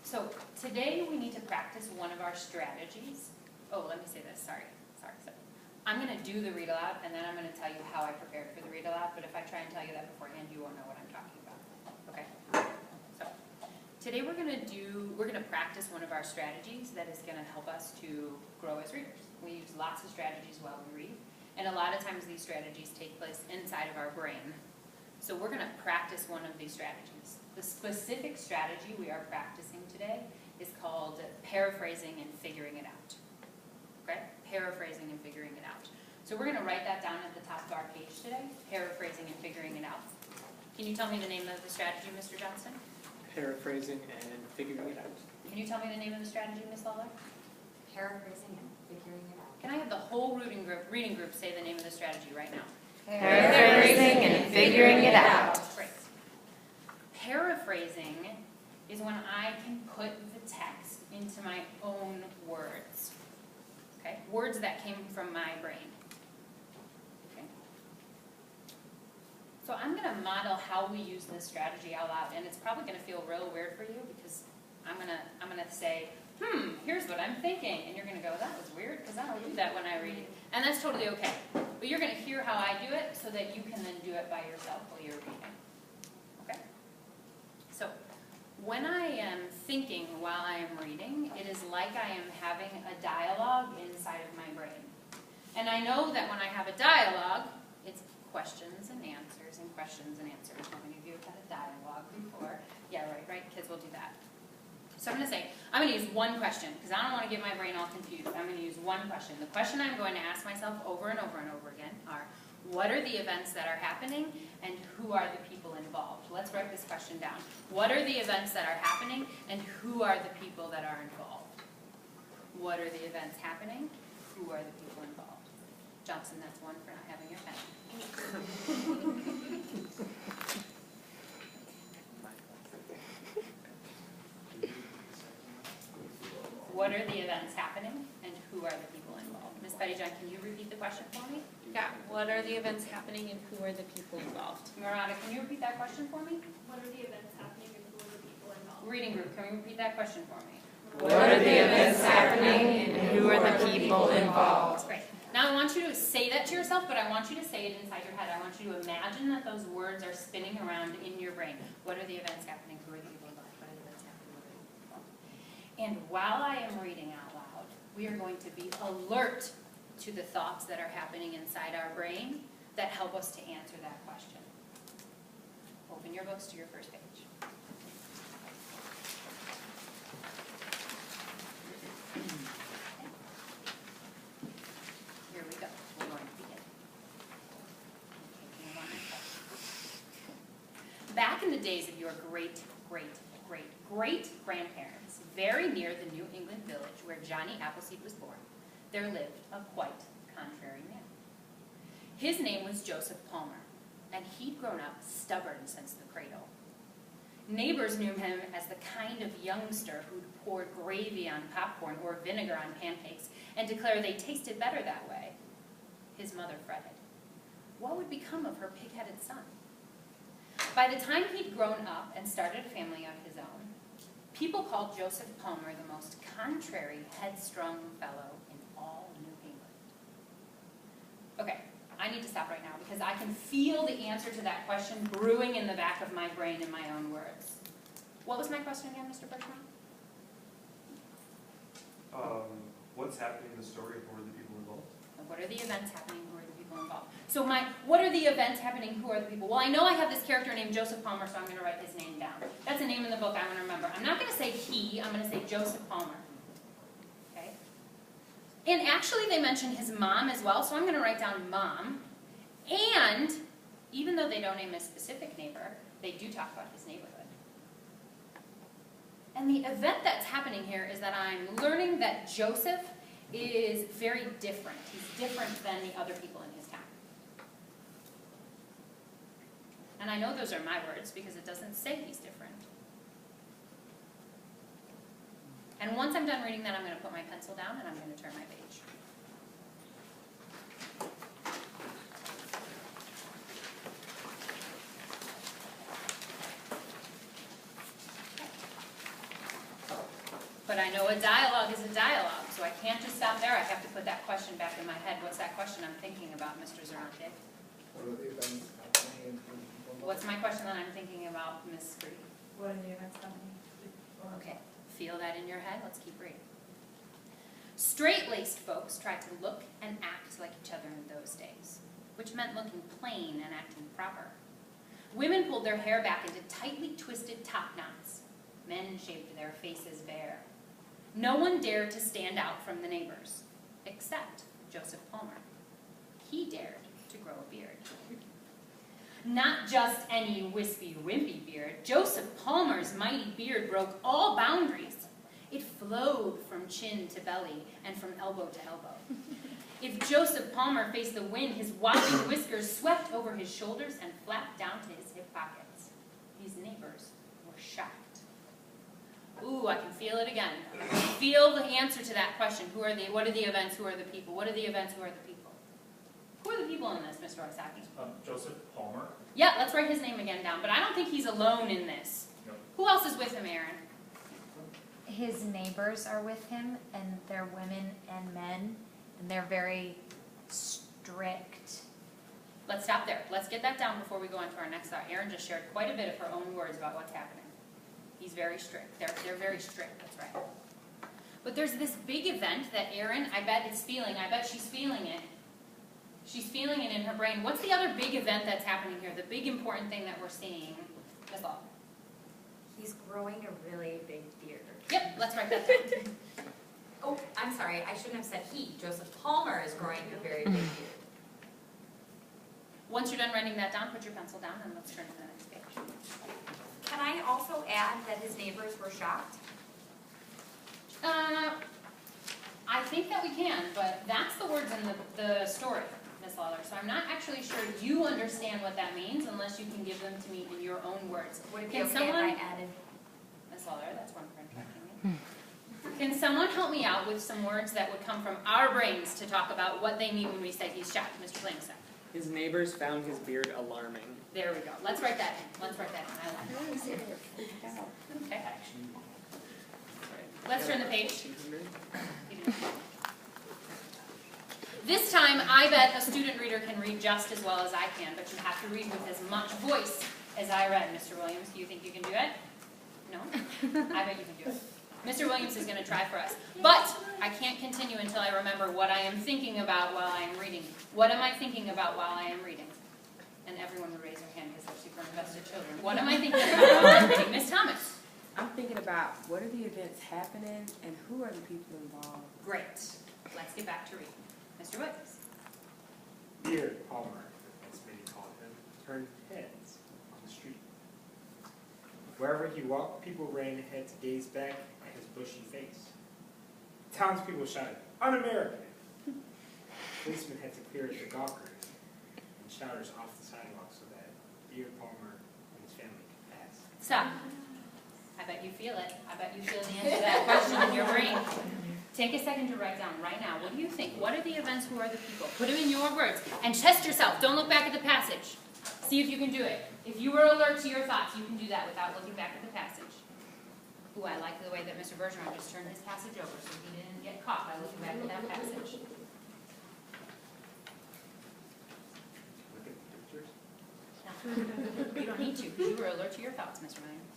So today we need to practice one of our strategies. Oh, let me say this, sorry. I'm gonna do the read aloud and then I'm gonna tell you how I prepared for the read aloud, but if I try and tell you that beforehand, you won't know what I'm talking about, okay? So today we're gonna practice one of our strategies that is gonna help us to grow as readers. We use lots of strategies while we read, and a lot of times these strategies take place inside of our brain. So we're gonna practice one of these strategies. The specific strategy we are practicing today is called paraphrasing and figuring it out. Okay? Paraphrasing and figuring it out. So we're going to write that down at the top of our page today, paraphrasing and figuring it out. Can you tell me the name of the strategy, Mr. Johnston? Paraphrasing and figuring it out. Can you tell me the name of the strategy, Ms. Lawler? Paraphrasing and figuring it out. Can I have the whole reading group say the name of the strategy right now? Paraphrasing and figuring it out. Great. Paraphrasing is when I can put the text into my own words. Okay? Words that came from my brain. Okay? So I'm going to model how we use this strategy out loud, and it's probably going to feel real weird for you because I'm gonna say, here's what I'm thinking, and you're going to go, that was weird because I don't do that when I read. And that's totally okay. But you're going to hear how I do it so that you can then do it by yourself while you're reading. Okay? So when I am thinking while I am reading, it is like I am having a dialogue inside of my brain. And I know that when I have a dialogue, it's questions and answers and questions and answers. How many of you have had a dialogue before? Yeah, right, kids will do that. So I'm going to use one question because I don't want to get my brain all confused. I'm going to use one question. The question I'm going to ask myself over and over and over again are, what are the events that are happening and who are the people involved? Let's write this question down. What are the events that are happening and who are the people that are involved? What are the events happening? Who are the people involved? Johnson, that's one for not having your pen. What are the events happening and who are the people involved? Ms. Betty John, can you repeat the question for me? Yeah, what are the events happening and who are the people involved? Murata, can you repeat that question for me? What are the events happening and who are the people involved? Reading group, can you repeat that question for me? What are the events happening and who are the people involved? Great. Now I want you to say that to yourself, but I want you to say it inside your head. I want you to imagine that those words are spinning around in your brain. What are the events happening? Who are the people involved? What are the events happening? Who are the people involved? And while I am reading out loud, we are going to be alert to the thoughts that are happening inside our brain that help us to answer that question. Open your books to your first page. Here we go. We're going to begin. Back in the days of your great-great-great-great-grandparents, very near the New England village where Johnny Appleseed was born, there lived a quite contrary man. His name was Joseph Palmer, and he'd grown up stubborn since the cradle. Neighbors knew him as the kind of youngster who'd pour gravy on popcorn or vinegar on pancakes and declare they tasted better that way. His mother fretted. What would become of her pig-headed son? By the time he'd grown up and started a family of his own, people called Joseph Palmer the most contrary, headstrong fellow in all New England. Okay, I need to stop right now because I can feel the answer to that question brewing in the back of my brain in my own words. What was my question again, Mr. Birchman? What's happening in the story? Who are the people involved? What are the events happening? Who are the people involved? So what are the events happening? Who are the people? Well, I know I have this character named Joseph Palmer, so I'm going to write his name down. That's a name in the book I'm going to remember. I'm not going to say he. I'm going to say Joseph Palmer. Okay? And actually, they mention his mom as well, so I'm going to write down mom. And even though they don't name a specific neighbor, they do talk about his neighborhood. And the event that's happening here is that I'm learning that Joseph is very different. He's different than the other people in his town. And I know those are my words because it doesn't say he's different. And once I'm done reading that, I'm going to put my pencil down and I'm going to turn my page. But I know a dialogue is a dialogue, so I can't just stop there. I have to put that question back in my head. What's that question I'm thinking about, Mr. Zerke? What are the events happening and who are the people involved? What's my question that I'm thinking about, Ms. Grady? What are the events happening? Okay, feel that in your head. Let's keep reading. Straight-laced folks tried to look and act like each other in those days, which meant looking plain and acting proper. Women pulled their hair back into tightly twisted top knots. Men shaved their faces bare. No one dared to stand out from the neighbors, except Joseph Palmer. He dared to grow a beard. Not just any wispy, wimpy beard. Joseph Palmer's mighty beard broke all boundaries. It flowed from chin to belly and from elbow to elbow. If Joseph Palmer faced the wind, his whopping whiskers swept over his shoulders and flapped down to his hip pockets. His neighbors were shocked. Ooh, I can feel it again. I can feel the answer to that question. What are the events? Who are the people? What are the events? Who are the people? Who are the people in this, Mr. Orsaki? Joseph Palmer. Yeah, let's write his name again down, but I don't think he's alone in this. No. Who else is with him, Aaron? His neighbors are with him, and they're women and men, and they're very strict. Let's stop there. Let's get that down before we go on to our next thought. Erin just shared quite a bit of her own words about what's happening. He's very strict. They're very strict, that's right. But there's this big event that Erin, I bet, is feeling. I bet she's feeling it. She's feeling it in her brain. What's the other big event that's happening here? The big important thing that we're seeing? Ms. Law. He's growing a really big beard. Yep, let's write that down. Oh, I'm sorry, I shouldn't have said he. Joseph Palmer is growing a very big beard. Once you're done writing that down, put your pencil down and let's turn to the next page. Can I also add that his neighbors were shocked? I think that we can, but that's the words in the story, Ms. Lawler. So I'm not actually sure you understand what that means unless you can give them to me in your own words. Would it be Can okay someone, if I added? Ms. Lawler, that's one for interrupting me. Can someone help me out with some words that would come from our brains to talk about what they mean when we say he's shocked, Mr. Flamstead? His neighbors found his beard alarming. There we go. Let's write that in. Let's write that in. I like it. Okay. Let's turn the page. This time, I bet a student reader can read just as well as I can, but you have to read with as much voice as I read. Mr. Williams, do you think you can do it? No? I bet you can do it. Mr. Williams is going to try for us. But I can't continue until I remember what I am thinking about while I am reading. What am I thinking about while I am reading? And everyone would raise their hand because they're super invested children. What am I thinking about while I'm reading? Miss Thomas. I'm thinking about what are the events happening and who are the people involved. Great. Let's get back to reading. Mr. Williams. Beard Palmer, as many called him, turned heads on the street. Wherever he walked, people ran ahead to gaze back at his bushy face. Townspeople shouted, "Un-American!" Policemen had to clear the gawkers and shouters off the sidewalk so that Beard Palmer and his family could pass. Stop. I bet you feel it. I bet you feel the answer to that question in your brain. Take a second to write down right now. What do you think? What are the events? Who are the people? Put them in your words and test yourself. Don't look back at the passage. See if you can do it. If you were alert to your thoughts, you can do that without looking back at the passage. Ooh, I like the way that Mr. Bergeron just turned his passage over so he didn't get caught by looking back at that passage. Look at the pictures. You don't need to because you were alert to your thoughts, Mr. Williams.